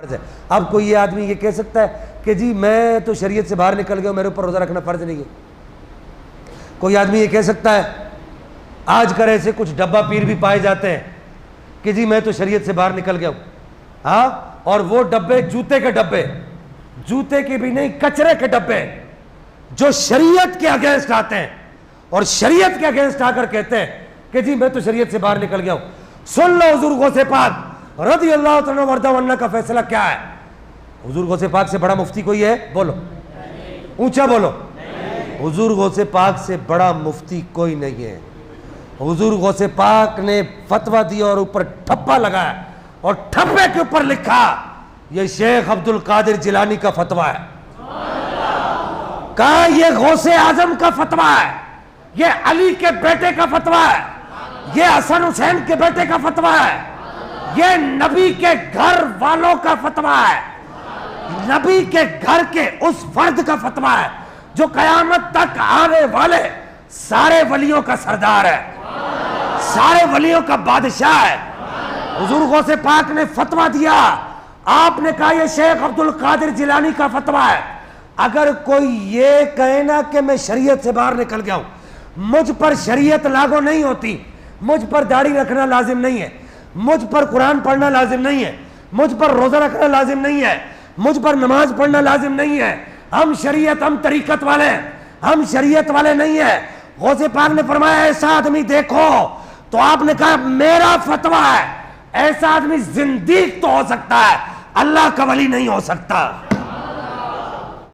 अब कोई ये आदमी ये कह सकता है कि जी मैं तो शरीयत से बाहर निकल गया, मेरे ऊपर रोज़ा रखना फ़र्ज नहीं है। कोई आदमी ये कह सकता है, आजकल ऐसे कुछ डब्बा पीर भी पाए जाते हैं कि जी मैं तो शरीयत से बाहर निकल गया हूँ। हाँ, और वो डब्बे जूते के डब्बे, जूते के भी नहीं, कचरे के डब्बे जो शरीयत के अगेंस्ट आते हैं और शरीयत के अगेंस्ट आकर कहते हैं कि जी मैं तो शरीयत से बाहर निकल गया हूँ। सुन लो हुजूर गौसे पाक रज़ी अल्लाह तआला वर्दा का फैसला क्या है। हुजूर गौसे पाक से बड़ा मुफ्ती कोई है? बोलो, ऊंचा बोलो। हुजूर गौसे पाक से बड़ा मुफ्ती कोई नहीं है। हुजूर गौसे पाक ने फतवा दिया और ऊपर ठप्पा लगाया और ठप्पे के ऊपर लिखा ये शेख अब्दुल कादिर जिलानी का फतवा है। कहा ये गौसे आजम का फतवा है, ये अली के बेटे का फतवा है, ये हसन हुसैन के बेटे का फतवा है, ये नबी के घर वालों का फतवा है, नबी के घर के उस फर्द का फतवा है जो कयामत तक आने वाले सारे वलियों का सरदार है, सारे वलियों का बादशाह है। हुजूर गौसे पाक ने फतवा दिया, आपने कहा ये शेख अब्दुल कादिर जिलानी का फतवा है। अगर कोई ये कहे ना कि मैं शरीयत से बाहर निकल गया हूं, मुझ पर शरीयत लागू नहीं होती, मुझ पर दाढ़ी रखना लाजिम नहीं है, मुझ पर कुरान पढ़ना लाजिम नहीं है, मुझ पर रोजा रखना लाजिम नहीं है, मुझ पर नमाज पढ़ना लाजिम नहीं है, हम शरीयत, हम तरीकत वाले हैं, हम शरीयत वाले नहीं है। गौसे पाक ने फरमाया ऐसा आदमी देखो, तो आपने कहा मेरा फतवा है, ऐसा आदमी जिंदीक तो हो सकता है, अल्लाह का वली नहीं हो सकता।